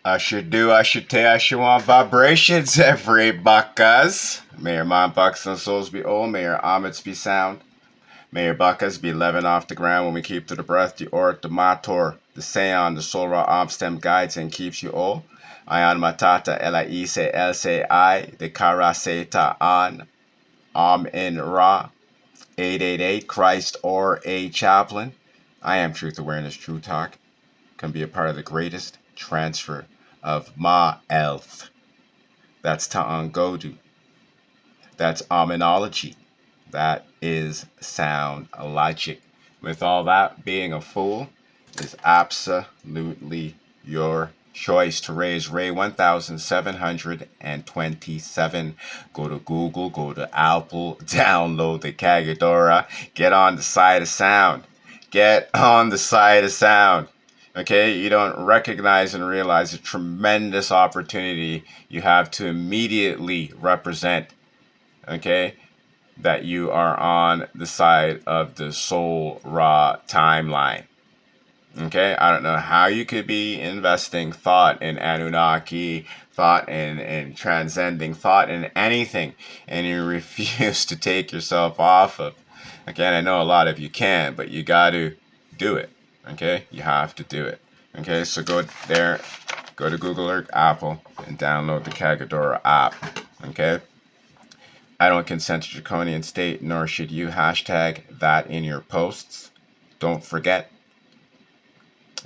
I should do, I should take, I should want vibrations every buckas. May your mind, bucks, and souls be old. May your omits be sound. May your buckas be living off the ground when we keep to the breath, the ort, the mator, the seon, the soul raw stem guides and keeps you old. Ayan matata, ela ise, el se I, the kara se ta an, in ra, 888, Christ or a chaplain. I am Truth Awareness, True Talk. Can be a part of the greatest transfer of Ma-Elf. That's Ta'angodu. That's Aminology. That is sound logic. With all that, being a fool is absolutely your choice. To raise Ray 1727. Go to Google, go to Apple, download the Kagadora, get on the side of sound. Get on the side of sound. Okay, you don't recognize and realize the tremendous opportunity you have to immediately represent, okay, that you are on the side of the Soul Ra timeline. Okay, I don't know how you could be investing thought in Anunnaki, thought in transcending, thought in anything, and you refuse to take yourself off of. Again, I know a lot of you can, but you got to do it. Okay, you have to do it. Okay, so go there, go to Google or Apple, and download the Kagadora app. Okay. I don't consent to draconian state, nor should you. Hashtag that in your posts. Don't forget,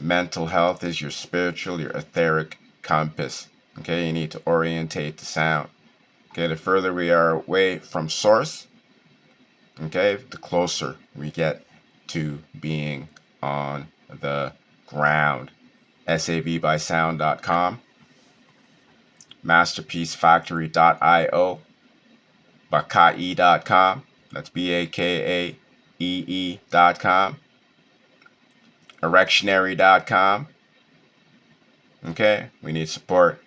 mental health is your spiritual, your etheric compass. Okay, you need to orientate the sound. Okay, the further we are away from source, okay, the closer we get to being on the ground. savbysound.com, masterpiecefactory.io, Bakae.com. That's BAKAEE.com. Erectionary.com. Okay, we need support.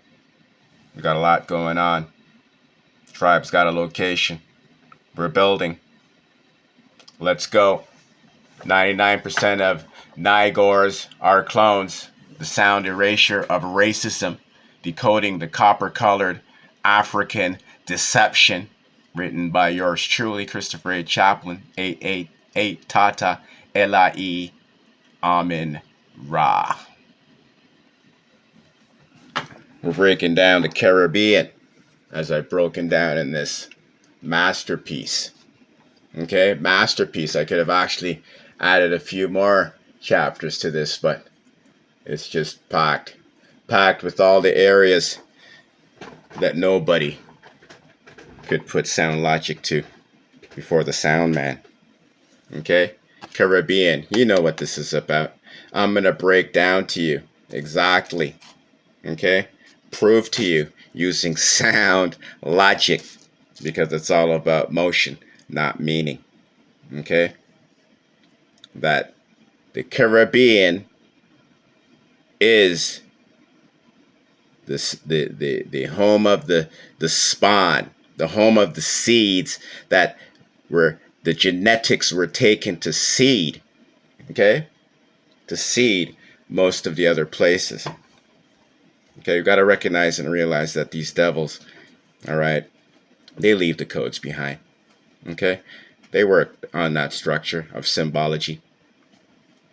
We got a lot going on. Tribe's got a location. We're building. Let's go. 99% of Nigors are clones. The sound erasure of racism. Decoding the copper-colored African deception. Written by yours truly, Christopher A. Chaplain, 888 Tata Elai Amin Ra. We're breaking down the Caribbean as I've broken down in this masterpiece. Okay, masterpiece. I could have actually added a few more chapters to this, but it's just packed with all the areas that nobody could put sound logic to before the sound man. Okay, Caribbean, you know what this is about. I'm gonna break down to you exactly, okay, prove to you using sound logic, because it's all about motion, not meaning. Okay, that the Caribbean is the home of the spawn, the home of the seeds that were, the genetics were taken to seed, okay, to seed most of the other places. Okay, you've got to recognize and realize that these devils, all right, they leave the codes behind. Okay, they work on that structure of symbology.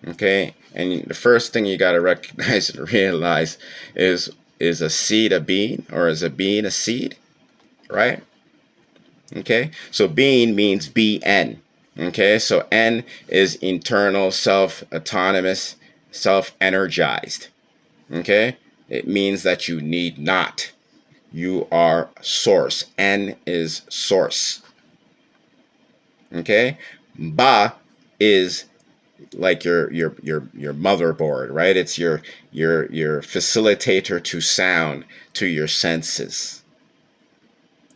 Okay, and the first thing you got to recognize and realize is a seed a being, or is a being a seed, right? Okay, so being means BN. Okay, so N is internal, self-autonomous, self-energized. Okay, it means that you need not. You are source. N is source. Okay, Ba is like your motherboard, right? It's your facilitator to sound, to your senses.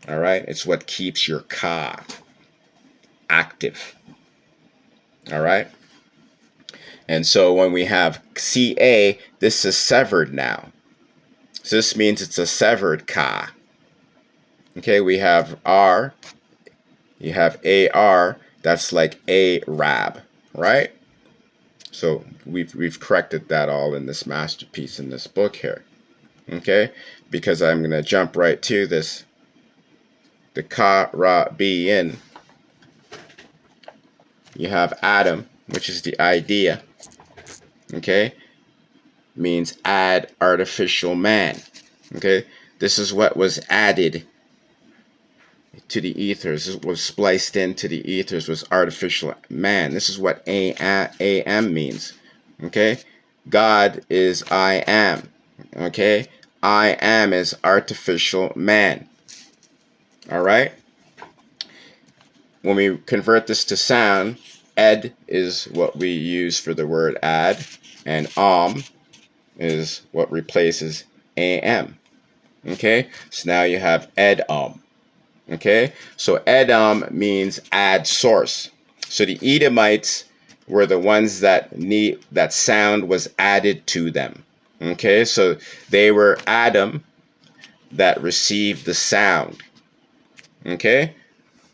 All right, it's what keeps your Ka active. All right, and so when we have CA, this is severed now. So this means it's a severed Ka. Okay, we have R. You have AR. That's like Arab, right? So we've corrected that all in this masterpiece in this book here. Okay, because I'm going to jump right to this. The ka, ra, being. You have Adam, which is the idea. Okay, means add artificial man. Okay, this is what was added to the ethers. This was spliced into the ethers, was artificial man. This is what am means. Okay, God is I am. Okay, I am is artificial man. All right. When we convert this to sound, ed is what we use for the word add, and is what replaces am. Okay, so now you have edom. Okay, so edom means add source. So the Edomites were the ones that sound was added to them. Okay, so they were Adam that received the sound. Okay,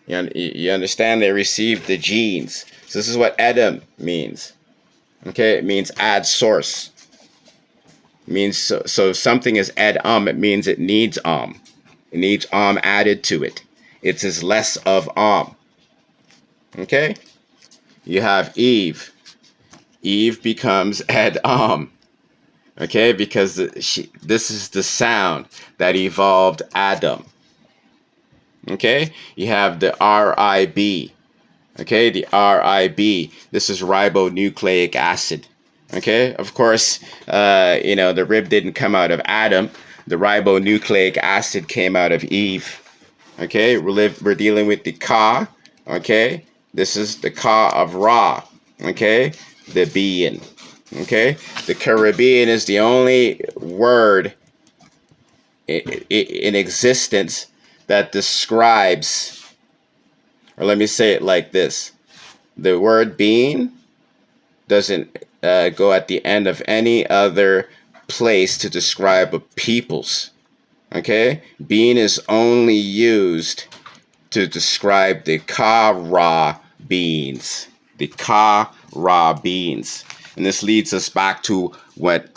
you understand? They received the genes. So this is what Edom means. Okay, it means add source. It means so something is Edom. It means it needs It needs added to it. It's as less of Okay, you have Eve. Eve becomes Edom. Okay, because this is the sound that evolved Adam. Okay, you have the RIB. Okay, the RIB. This is ribonucleic acid. Okay, of course, the rib didn't come out of Adam. The ribonucleic acid came out of Eve. Okay, we're dealing with the Ka. Okay, this is the Ka of Ra. Okay, the being. Okay, the Caribbean is the only word in existence that describes, or let me say it like this: the word being doesn't go at the end of any other place to describe a people's. Okay, being is only used to describe the Ka-Ra beings, the Ka-Ra beings. And this leads us back to what?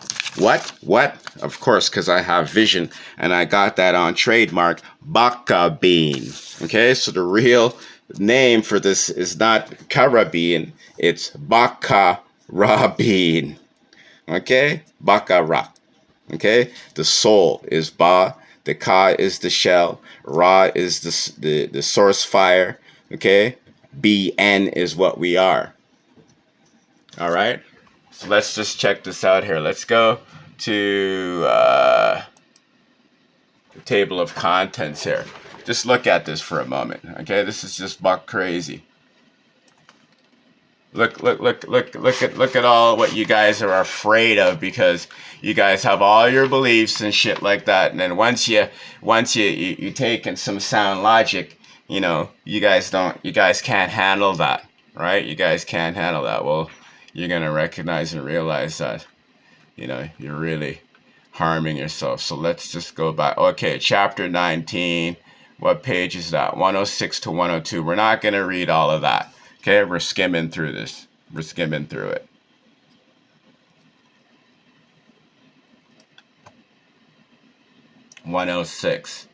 Of course, because I have vision and I got that on trademark, Baka bean. Okay, so the real name for this is not Caribbean, it's Baka Ra bean. Okay, Baka Ra. Okay, the soul is Ba, the Ka is the shell, Ra is the source fire. Okay, BN is what we are. All right, so let's just check this out here. Let's go to the table of contents here. Just look at this for a moment. Okay, this is just buck crazy. Look at all what you guys are afraid of, because you guys have all your beliefs and shit like that. And then once you take in some sound logic, you guys can't handle that, right? You guys can't handle that. Well, you're going to recognize and realize that, you're really harming yourself. So let's just go back. Okay, chapter 19. What page is that? 106 to 102. We're not going to read all of that. Okay, we're skimming through this. We're skimming through it. (106).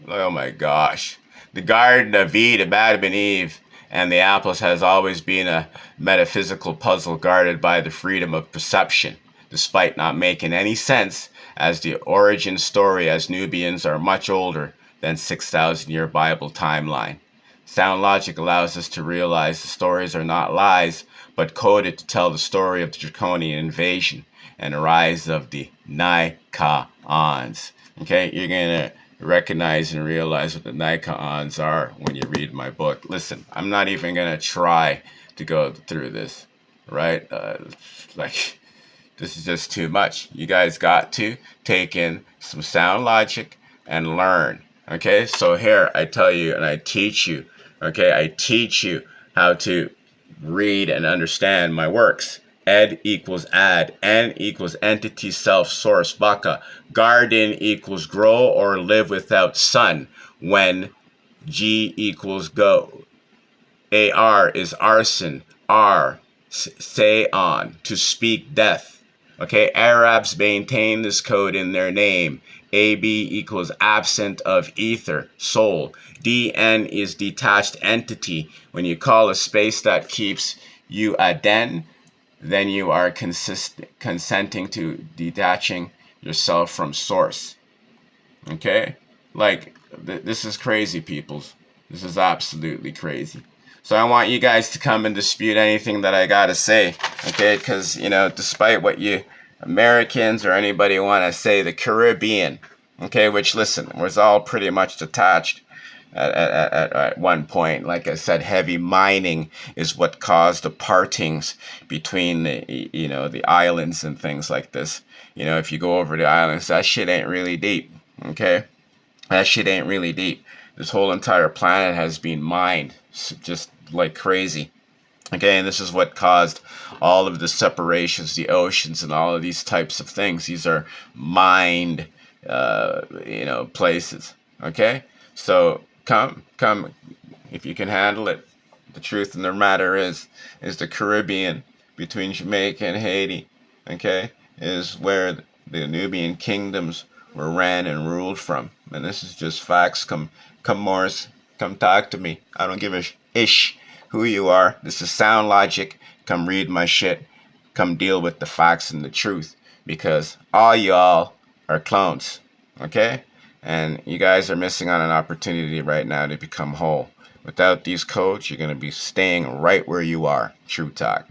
Oh my gosh. The Garden of Eden, Adam and Eve, and the apples has always been a metaphysical puzzle guarded by the freedom of perception, despite not making any sense, as the origin story, as Nubians are much older than 6,000-year Bible timeline. Sound logic allows us to realize the stories are not lies, but coded to tell the story of the Draconian invasion and the rise of the Nikaons. Okay, you're going to recognize and realize what the Nikaons are when you read my book. Listen, I'm not even going to try to go through this, right? This is just too much. You guys got to take in some sound logic and learn. Okay, so here I tell you and I teach you. Okay, I teach you how to read and understand my works. Ed equals add. N equals entity, self, source, baka. Garden equals grow or live without sun. When G equals go. AR is arson. R, say on, to speak death. Okay, Arabs maintain this code in their name. AB equals absent of ether, soul. DN is detached entity. When you call a space that keeps you a den, then you are consenting to detaching yourself from source. Okay? Like, this is crazy, peoples. This is absolutely crazy. So I want you guys to come and dispute anything that I gotta say, okay? Because, you know, despite what you Americans or anybody want to say, the Caribbean, okay, which, listen, was all pretty much detached at one point. Like I said, heavy mining is what caused the partings between the, you know, the islands and things like this. You know, if you go over the islands, that shit ain't really deep, okay? That shit ain't really deep. This whole entire planet has been mined just like crazy. Okay, and this is what caused all of the separations, the oceans, and all of these types of things. These are mined, you know, places. Okay, so come, if you can handle it. The truth of the matter is the Caribbean between Jamaica and Haiti. Okay, is where the Nubian kingdoms were ran and ruled from, and this is just facts. Come, Morris, come talk to me. I don't give a ish who you are. This is sound logic. Come read my shit. Come deal with the facts and the truth, because all y'all are clones, okay? And you guys are missing on an opportunity right now to become whole. Without these codes, you're going to be staying right where you are. True talk.